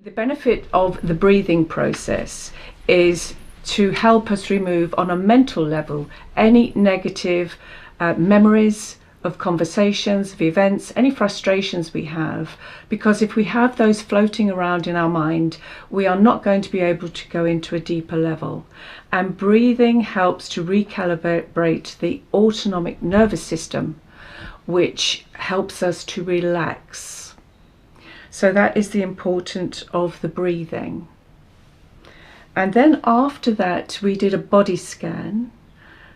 The benefit of the breathing process is to help us remove on a mental level any negative memories of conversations, of events, any frustrations we have, because if we have those floating around in our mind, we are not going to be able to go into a deeper level. And breathing helps to recalibrate the autonomic nervous system, which helps us to relax. So that is the importance of the breathing. And then after that, we did a body scan.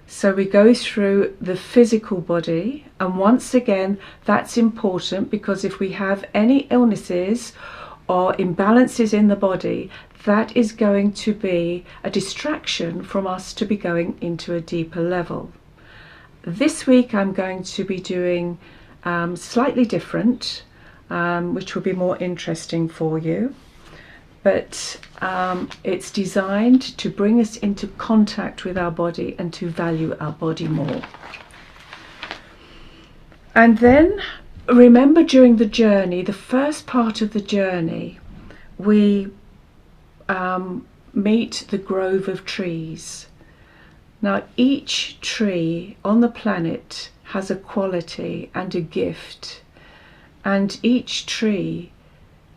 So we go through the physical body, and once again, that's important because if we have any illnesses or imbalances in the body, that is going to be a distraction from us to be going into a deeper level. This week I'm going to be doing slightly different, which will be more interesting for you, but it's designed to bring us into contact with our body and to value our body more. And then remember, during the journey, the first part of the journey, we meet the grove of trees. Now each tree on the planet has a quality and a gift, and each tree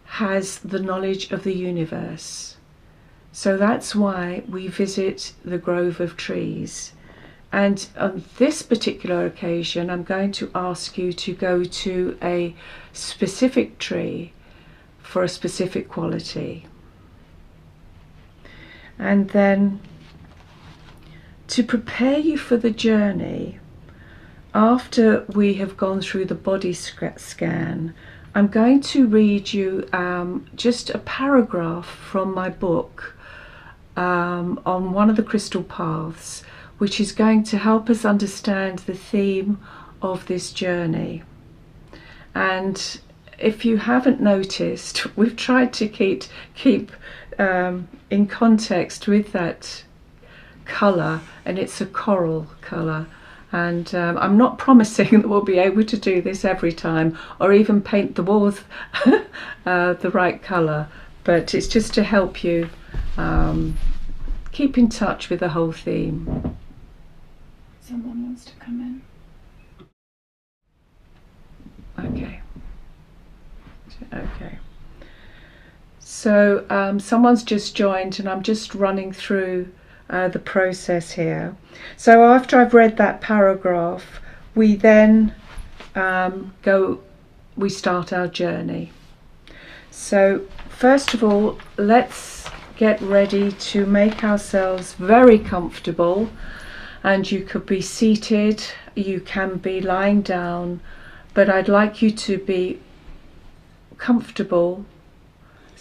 has the knowledge of the universe. So that's why we visit the grove of trees. And on this particular occasion, I'm going to ask you to go to a specific tree for a specific quality. And then to prepare you for the journey, after we have gone through the body scan, I'm going to read you just a paragraph from my book on one of the crystal paths, which is going to help us understand the theme of this journey. And if you haven't noticed, we've tried to keep in context with that colour, and it's a coral colour. And I'm not promising that we'll be able to do this every time or even paint the walls the right colour, but it's just to help you keep in touch with the whole theme. Someone wants to come in. Okay. So someone's just joined, and I'm just running through the process here. So after I've read that paragraph, we then we start our journey. So first of all, let's get ready to make ourselves very comfortable, and you could be seated, you can be lying down, but I'd like you to be comfortable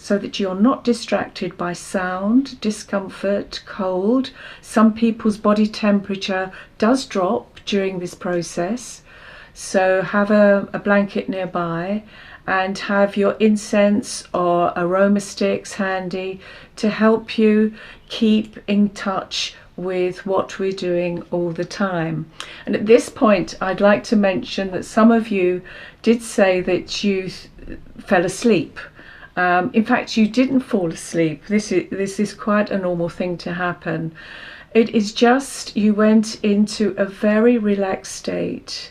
so that you're not distracted by sound, discomfort, cold. Some people's body temperature does drop during this process, so have a blanket nearby and have your incense or aroma sticks handy to help you keep in touch with what we're doing all the time. And at this point, I'd like to mention that some of you did say that you fell asleep. In fact, you didn't fall asleep. This is quite a normal thing to happen. It is just you went into a very relaxed state,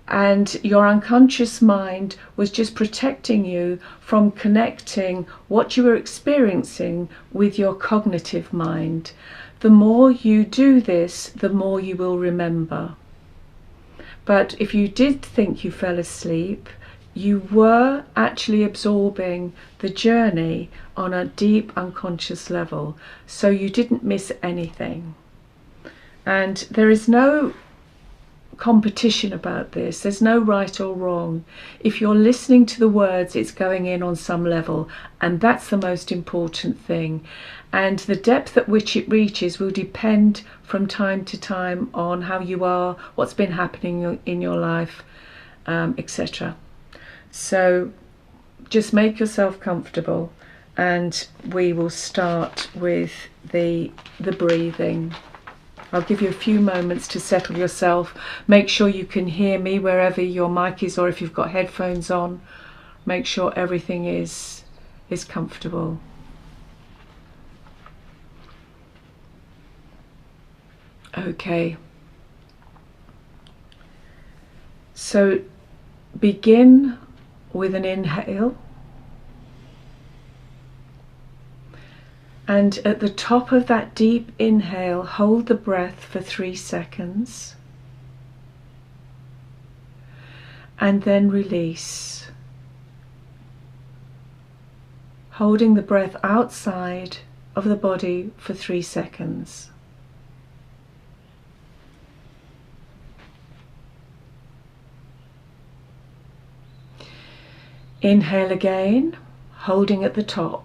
and your unconscious mind was just protecting you from connecting what you were experiencing with your cognitive mind. The more you do this, the more you will remember. But if you did think you fell asleep, you were actually absorbing the journey on a deep unconscious level, so you didn't miss anything. And there is no competition about this. There's no right or wrong. If you're listening to the words, it's going in on some level, and that's the most important thing. And the depth at which it reaches will depend from time to time on how you are, what's been happening in your life, etc. So just make yourself comfortable, and we will start with the breathing. I'll give you a few moments to settle yourself. Make sure you can hear me wherever your mic is, or if you've got headphones on, make sure everything is is comfortable. Okay. So begin with an inhale, and at the top of that deep inhale, hold the breath for 3 seconds and then release, holding the breath outside of the body for 3 seconds. Inhale again, holding at the top.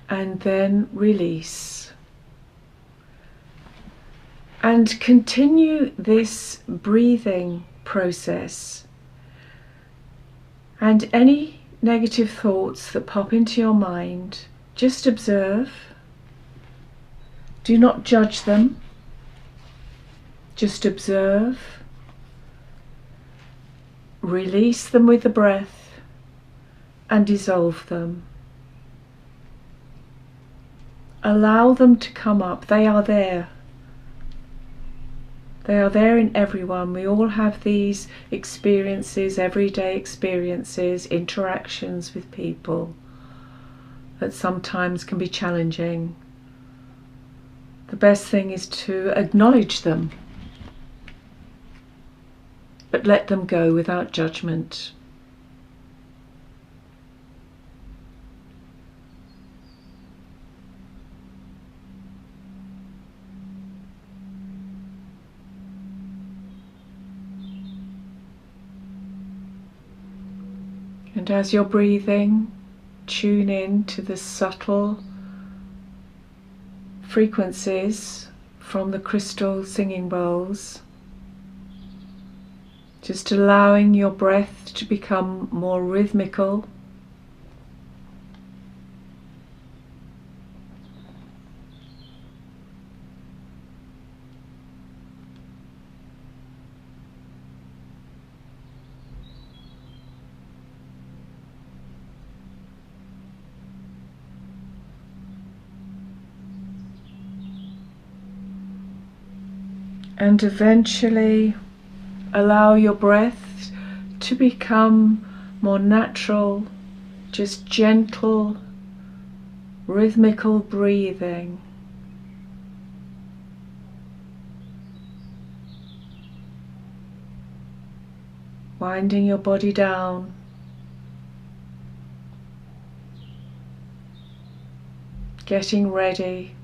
And then release. And continue this breathing process. And any negative thoughts that pop into your mind, just observe. Do not judge them. Just observe, release them with the breath and dissolve them. Allow them to come up. They are there. They are there in everyone. We all have these experiences, everyday experiences, interactions with people that sometimes can be challenging. The best thing is to acknowledge them, but let them go without judgment. And as you're breathing, tune in to the subtle frequencies from the crystal singing bowls. Just allowing your breath to become more rhythmical. And eventually allow your breath to become more natural, just gentle, rhythmical breathing. Winding your body down. Getting ready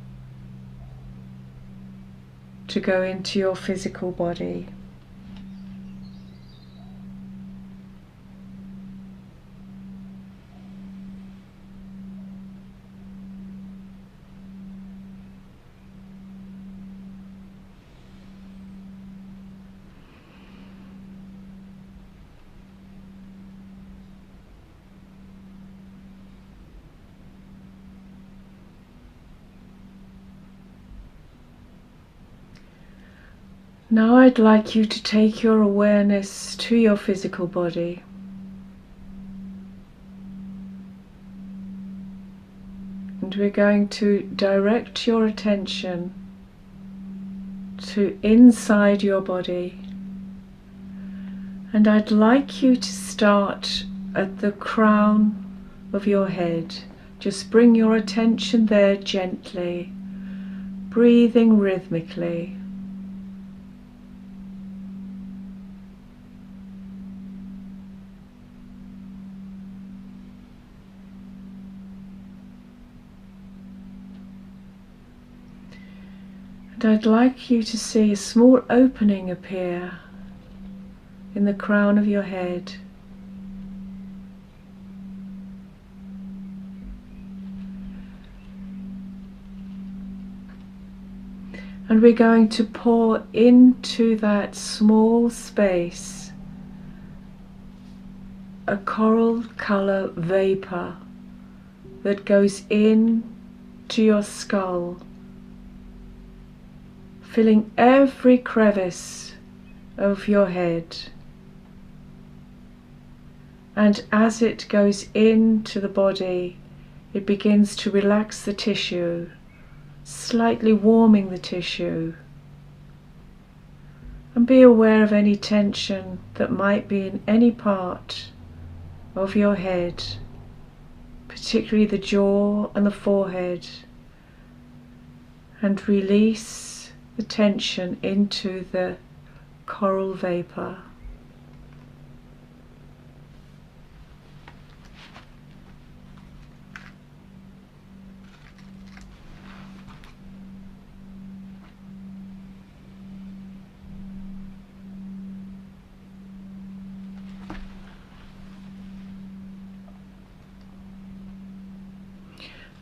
to go into your physical body. Now I'd like you to take your awareness to your physical body. And we're going to direct your attention to inside your body. And I'd like you to start at the crown of your head. Just bring your attention there gently, breathing rhythmically. And I'd like you to see a small opening appear in the crown of your head. And we're going to pour into that small space a coral colour vapour that goes in to your skull, filling every crevice of your head. And as it goes into the body, it begins to relax the tissue, slightly warming the tissue. And be aware of any tension that might be in any part of your head, particularly the jaw and the forehead, and release the tension into the coral vapor.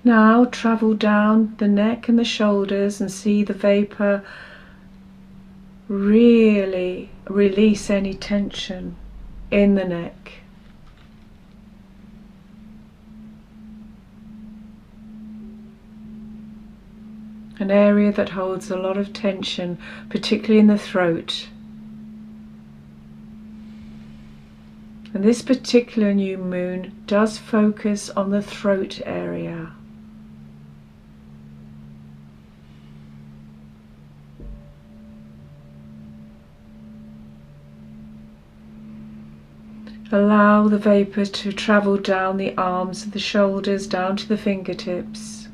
Now travel down the neck and the shoulders and see the vapor really release any tension in the neck. An area that holds a lot of tension, particularly in the throat. And this particular new moon does focus on the throat area. Allow the vapor to travel down the arms and the shoulders, down to the fingertips.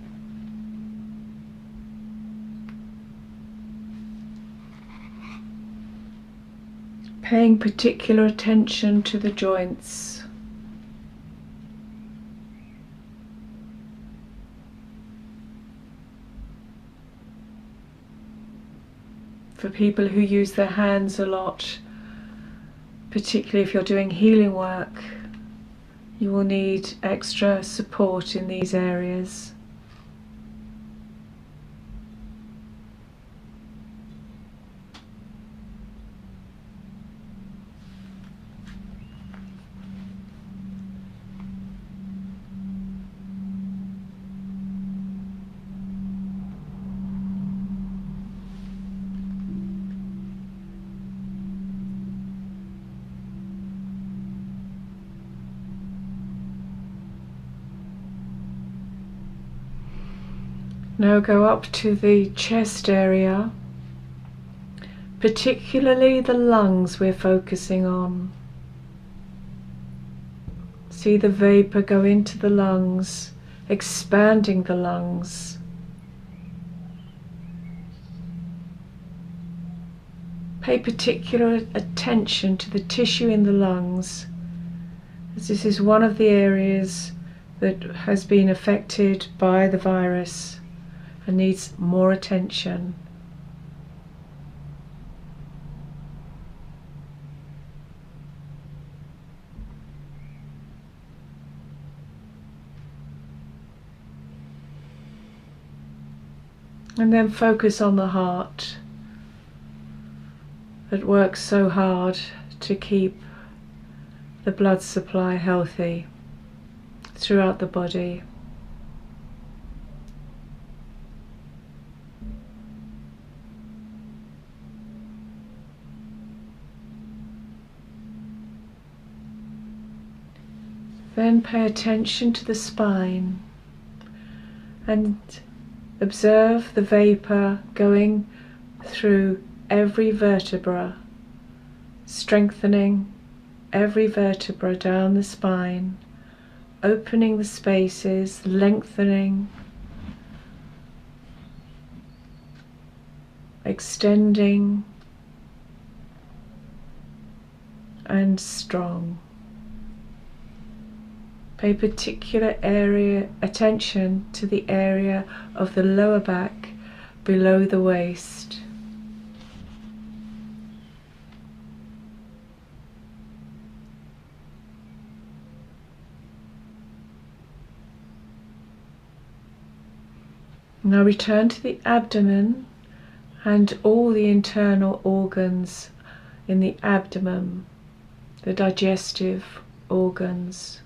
Paying particular attention to the joints. For people who use their hands a lot, particularly if you're doing healing work, you will need extra support in these areas. Now go up to the chest area, particularly the lungs we're focusing on. See the vapor go into the lungs, expanding the lungs. Pay particular attention to the tissue in the lungs, as this is one of the areas that has been affected by the virus and needs more attention. And then focus on the heart that works so hard to keep the blood supply healthy throughout the body. Then pay attention to the spine and observe the vapor going through every vertebra, strengthening every vertebra down the spine, opening the spaces, lengthening, extending, and strong. Pay particular attention to the area of the lower back below the waist. Now return to the abdomen and all the internal organs in the abdomen, the digestive organs.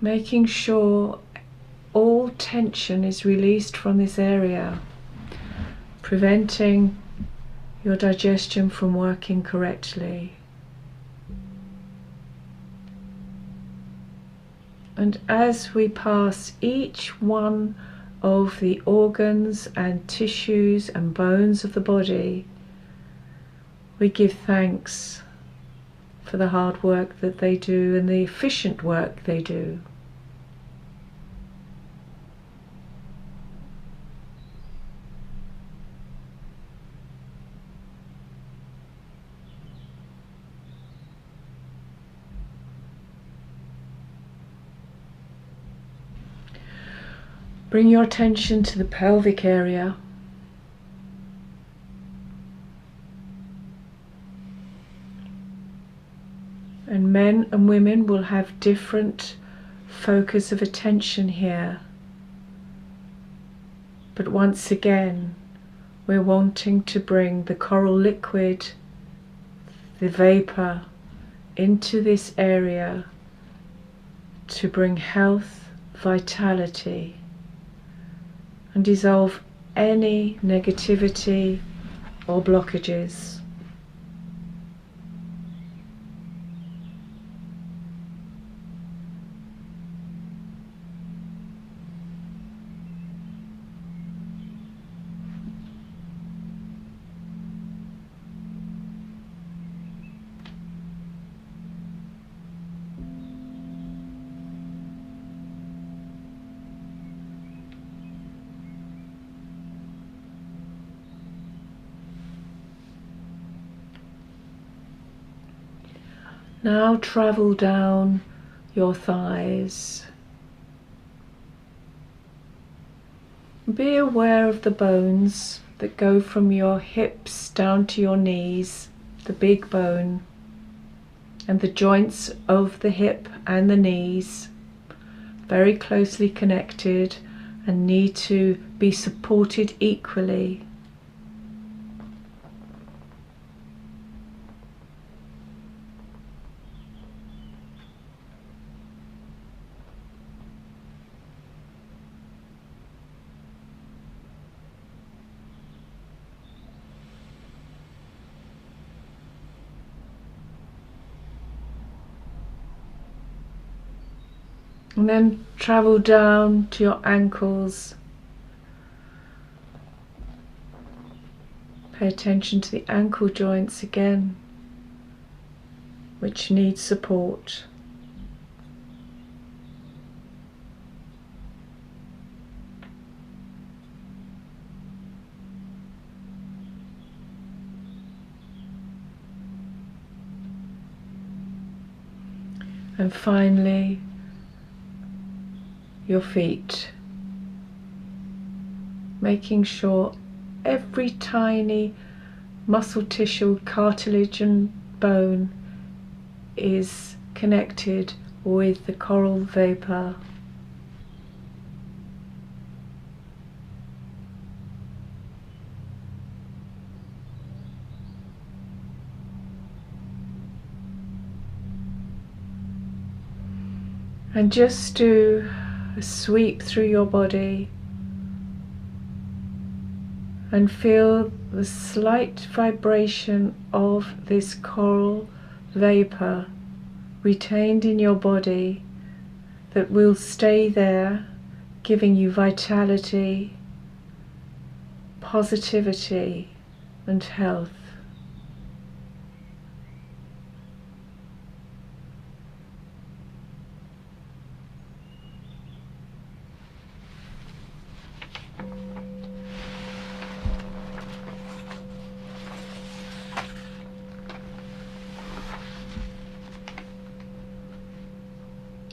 Making sure all tension is released from this area, preventing your digestion from working correctly. And as we pass each one of the organs and tissues and bones of the body, we give thanks for the hard work that they do and the efficient work they do. Bring your attention to the pelvic area. And men and women will have different focus of attention here. But once again, we're wanting to bring the coral liquid, the vapor, into this area to bring health, vitality, and dissolve any negativity or blockages. Now travel down your thighs. Be aware of the bones that go from your hips down to your knees, the big bone, and the joints of the hip and the knees, very closely connected and need to be supported equally. And then travel down to your ankles. Pay attention to the ankle joints again, which need support. And finally, your feet, making sure every tiny muscle tissue, cartilage and bone is connected with the coral vapor. And just do a sweep through your body and feel the slight vibration of this coral vapor retained in your body that will stay there, giving you vitality, positivity, and health.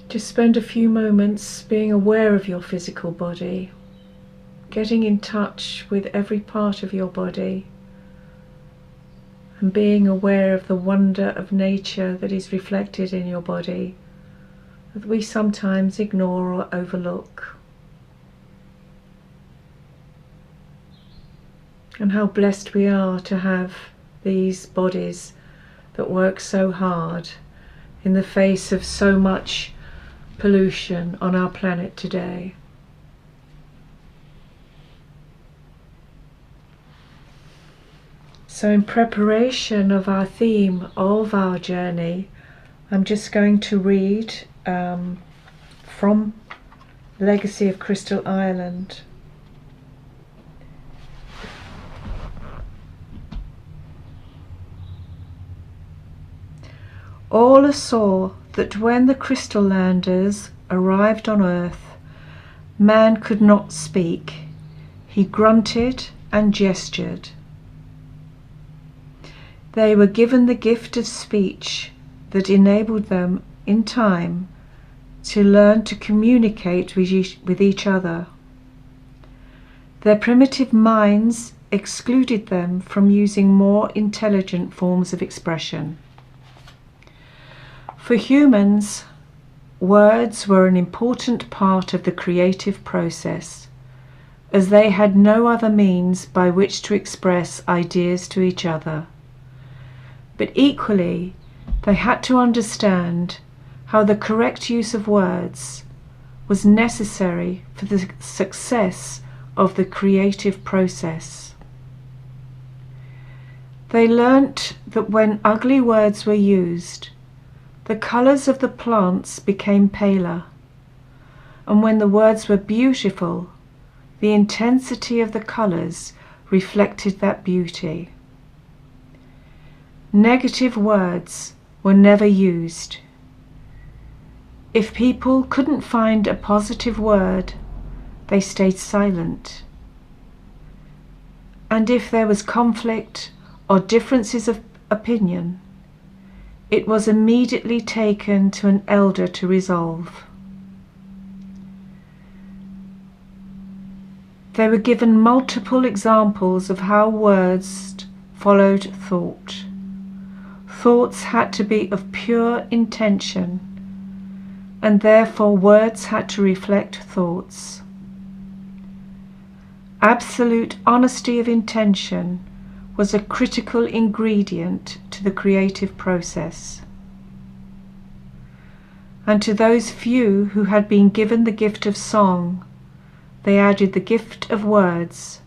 Just spend a few moments being aware of your physical body, getting in touch with every part of your body, and being aware of the wonder of nature that is reflected in your body, that we sometimes ignore or overlook. And how blessed we are to have these bodies that work so hard in the face of so much pollution on our planet today. So in preparation of our theme of our journey, I'm just going to read from Legacy of Crystal Island. Aula saw that when the Crystal Landers arrived on Earth, man could not speak. He grunted and gestured. They were given the gift of speech that enabled them, in time, to learn to communicate with each other. Their primitive minds excluded them from using more intelligent forms of expression. For humans, words were an important part of the creative process, as they had no other means by which to express ideas to each other. But equally, they had to understand how the correct use of words was necessary for the success of the creative process. They learnt that when ugly words were used, the colours of the plants became paler, and when the words were beautiful, the intensity of the colours reflected that beauty. Negative words were never used. If people couldn't find a positive word, they stayed silent. And if there was conflict or differences of opinion, it was immediately taken to an elder to resolve. They were given multiple examples of how words followed thought. Thoughts had to be of pure intention, and therefore words had to reflect thoughts. Absolute honesty of intention was a critical ingredient to the creative process. And to those few who had been given the gift of song, they added the gift of words,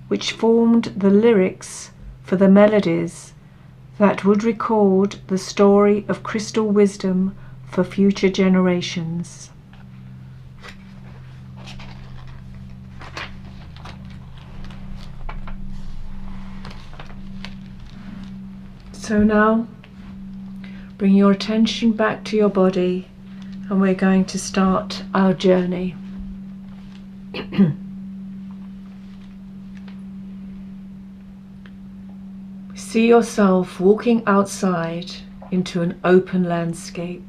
which formed the lyrics for the melodies that would record the story of crystal wisdom for future generations. So now, bring your attention back to your body, and we're going to start our journey. See yourself walking outside into an open landscape.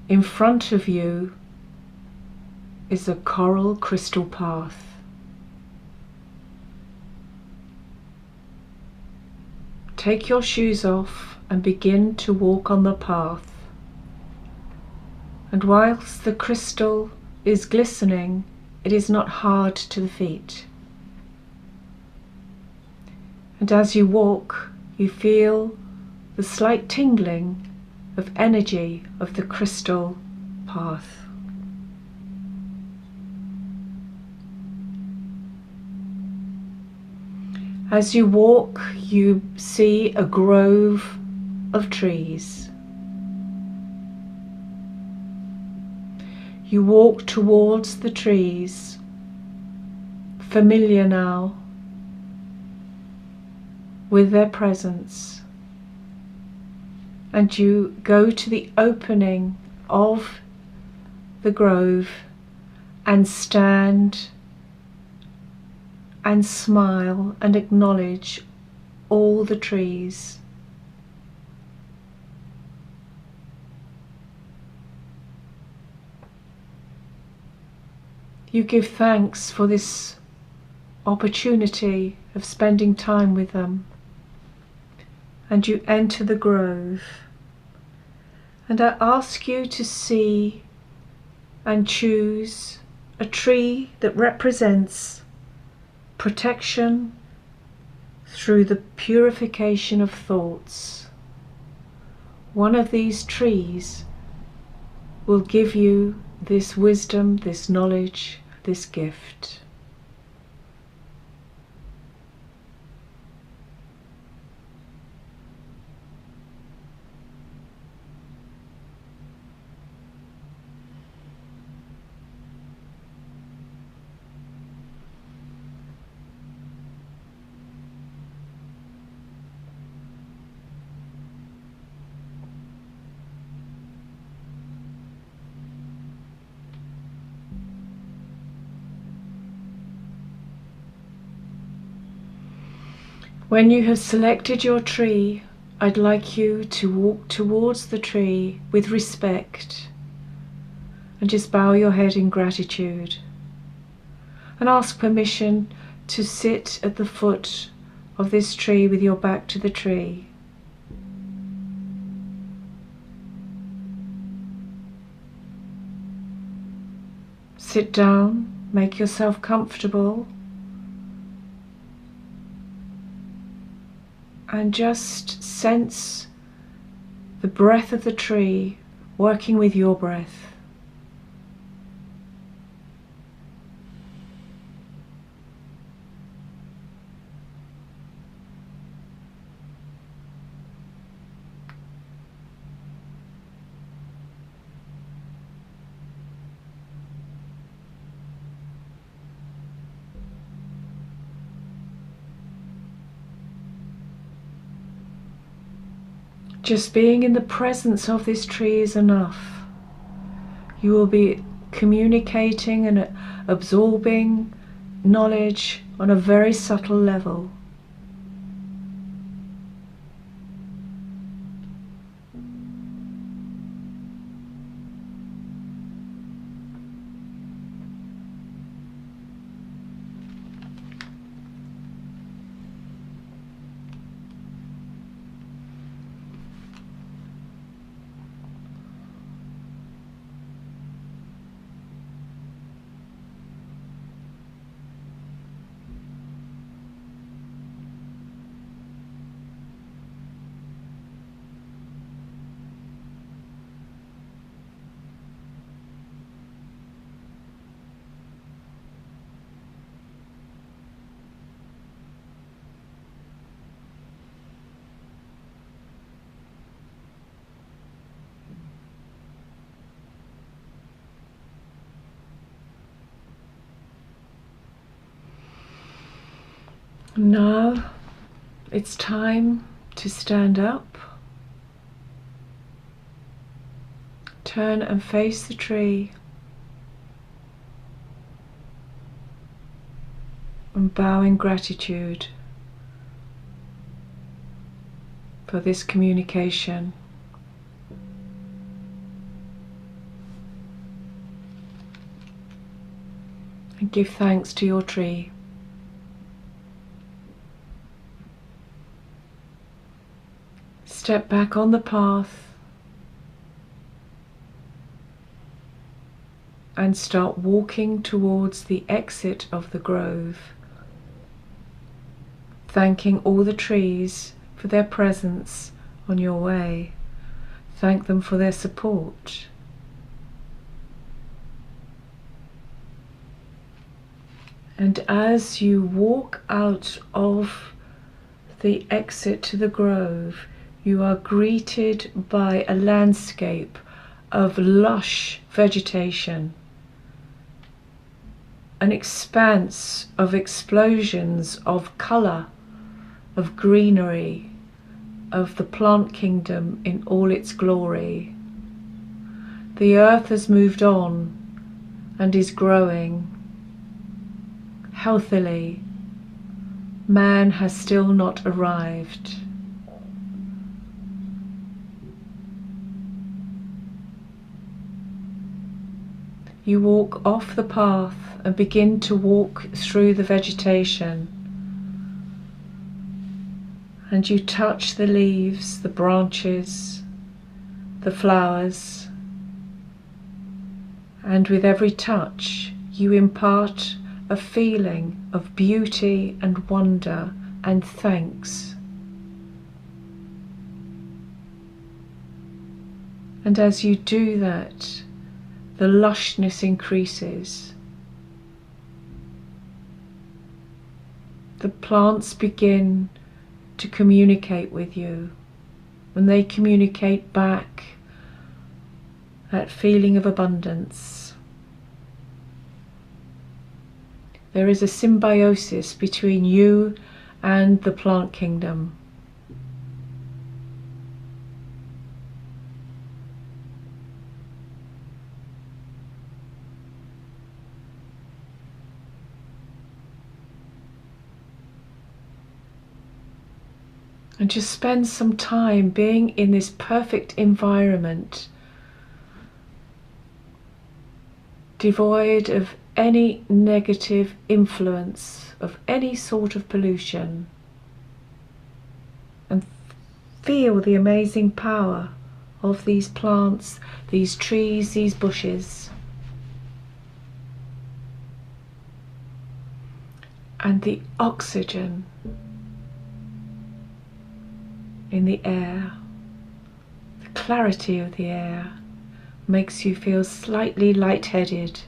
In front of you is a coral crystal path. Take your shoes off and begin to walk on the path. And whilst the crystal is glistening, it is not hard to the feet. And as you walk, you feel the slight tingling of energy of the crystal path. As you walk, you see a grove of trees. You walk towards the trees, familiar now with their presence, and you go to the opening of the grove and stand and smile and acknowledge all the trees. You give thanks for this opportunity of spending time with them, and you enter the grove. And I ask you to see and choose a tree that represents protection through the purification of thoughts. One of these trees will give you this wisdom, this knowledge this gift. When you have selected your tree, I'd like you to walk towards the tree with respect and just bow your head in gratitude and ask permission to sit at the foot of this tree with your back to the tree. Sit down, make yourself comfortable, and just sense the breath of the tree working with your breath. Just being in the presence of this tree is enough. You will be communicating and absorbing knowledge on a very subtle level. Now it's time to stand up, turn and face the tree, and bow in gratitude for this communication. And give thanks to your tree. Step back on the path and start walking towards the exit of the grove, thanking all the trees for their presence on your way. Thank them for their support. And as you walk out of the exit to the grove, you are greeted by a landscape of lush vegetation, an expanse of explosions of colour, of greenery, of the plant kingdom in all its glory. The earth has moved on and is growing healthily. Man has still not arrived. You walk off the path and begin to walk through the vegetation, and you touch the leaves, the branches, the flowers, and with every touch you impart a feeling of beauty and wonder and thanks. And as you do that, the lushness increases. the plants begin to communicate with you, and they communicate back that feeling of abundance. There is a symbiosis between you and the plant kingdom. And just spend some time being in this perfect environment, devoid of any negative influence of any sort of pollution, and feel the amazing power of these plants, these trees, these bushes, and the oxygen in the air. The clarity of the air makes you feel slightly lightheaded.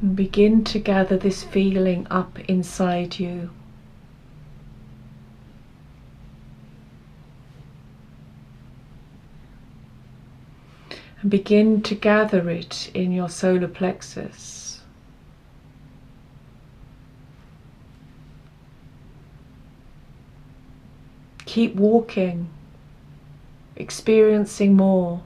And begin to gather this feeling up inside you. And begin to gather it in your solar plexus. Keep walking, experiencing more.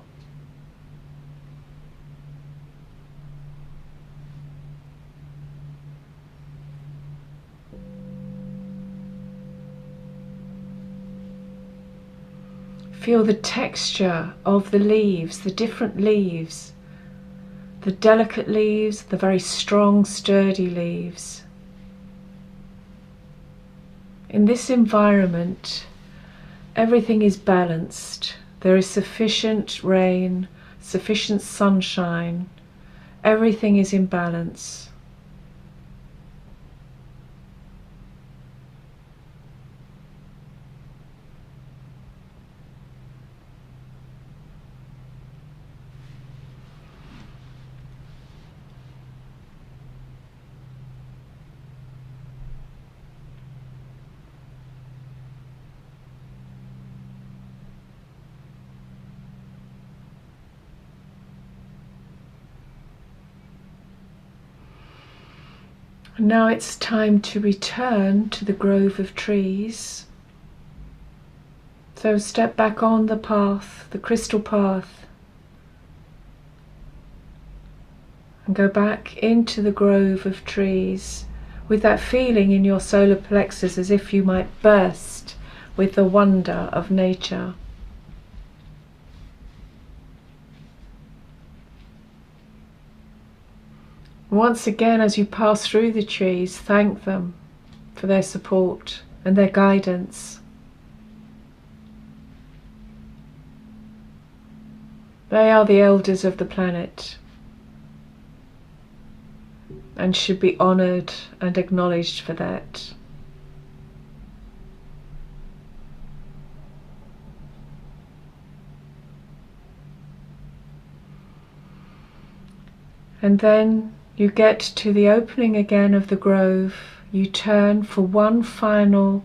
Feel the texture of the leaves, the different leaves, the delicate leaves, the very strong, sturdy leaves. In this environment, everything is balanced. There is sufficient rain, sufficient sunshine. Everything is in balance. Now it's time to return to the grove of trees. So step back on the path, the crystal path, and go back into the grove of trees with that feeling in your solar plexus as if you might burst with the wonder of nature. Once again, as you pass through the trees, thank them for their support and their guidance. They are the elders of the planet and should be honoured and acknowledged for that. And then you get to the opening again of the grove. You turn for one final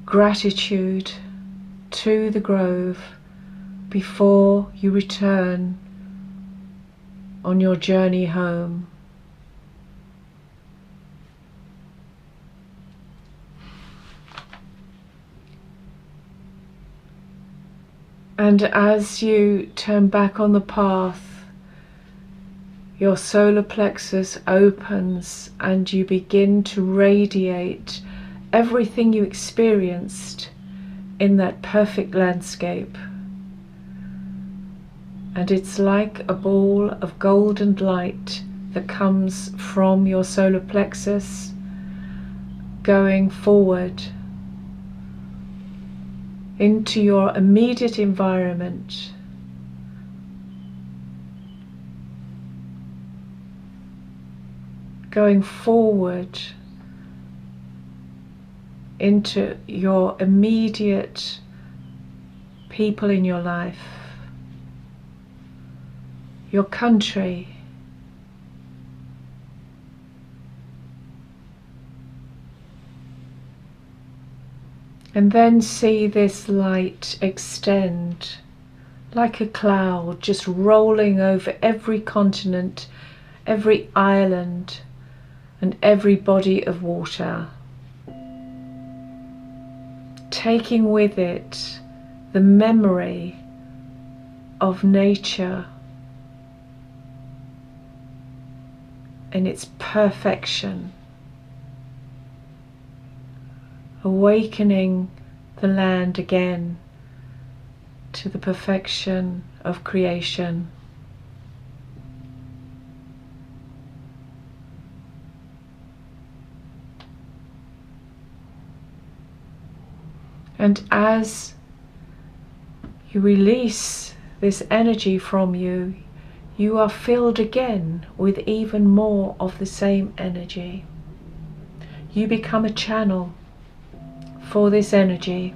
gratitude to the grove before you return on your journey home. And as you turn back on the path, your solar plexus opens and you begin to radiate everything you experienced in that perfect landscape. And it's like a ball of golden light that comes from your solar plexus going forward into your immediate environment. Going forward into your immediate people in your life, your country, and then see this light extend like a cloud, just rolling over every continent, every island, and every body of water, taking with it the memory of nature in its perfection, awakening the land again to the perfection of creation. And as you release this energy from you, you are filled again with even more of the same energy. You become a channel for this energy.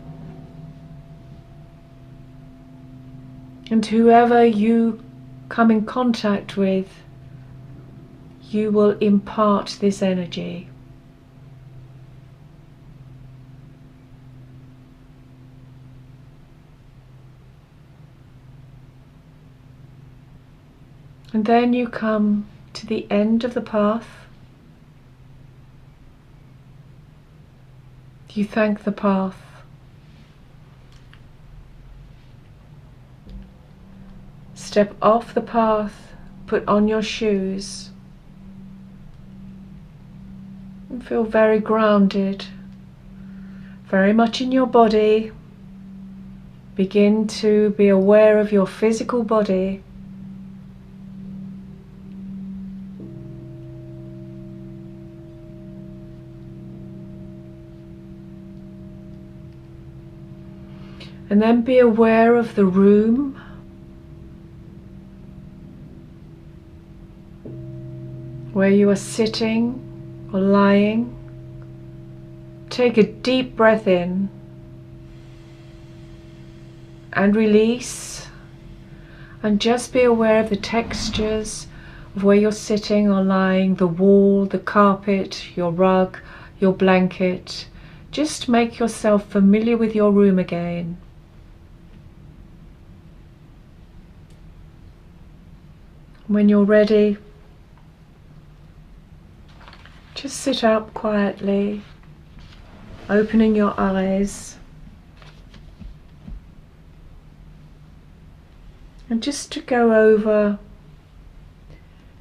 And whoever you come in contact with, you will impart this energy. And then you come to the end of the path. You thank the path. Step off the path, put on your shoes, and feel very grounded, very much in your body. Begin to be aware of your physical body. And then be aware of the room. Where you are sitting or lying. Take a deep breath in and release, and just be aware of the textures of where you're sitting or lying, the wall, the carpet, your rug, your blanket. Just make yourself familiar with your room again. When you're ready, just sit up quietly, opening your eyes, and just to go over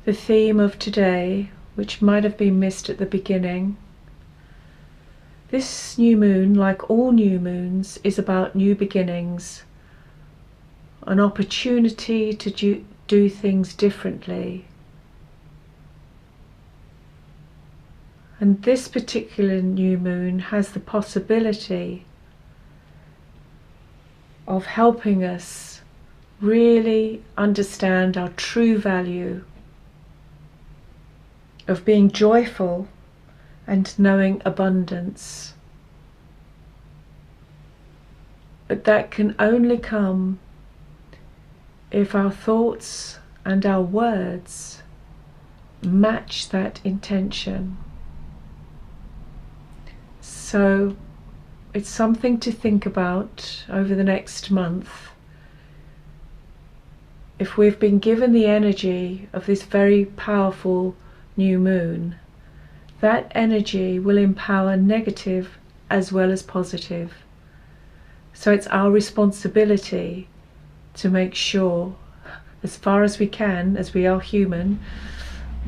the theme of today, which might have been missed at the beginning. This new moon, like all new moons, is about new beginnings, an opportunity to do things differently. And this particular new moon has the possibility of helping us really understand our true value of being joyful and knowing abundance. But that can only come if our thoughts and our words match that intention. So it's something to think about over the next month. If we've been given the energy of this very powerful new moon, that energy will empower negative as well as positive. So it's our responsibility to make sure, as far as we can, as we are human,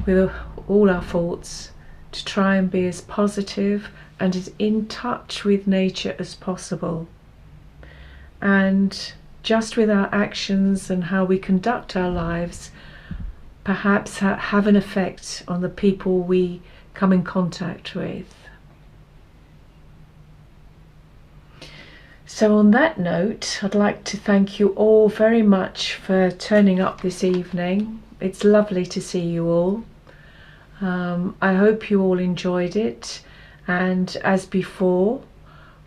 with all our faults, to try and be as positive and as in touch with nature as possible. And just with our actions and how we conduct our lives, perhaps have an effect on the people we come in contact with. So on that note, I'd like to thank you all very much for turning up this evening. It's lovely to see you all. I hope you all enjoyed it, and as before,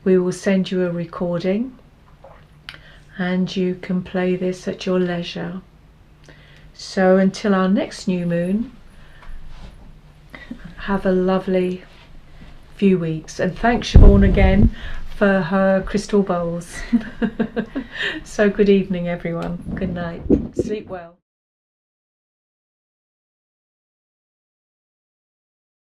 we will send you a recording and you can play this at your leisure. So until our next new moon, have a lovely few weeks, and thanks Siobhan again for her crystal bowls. So good evening everyone, good night, sleep well.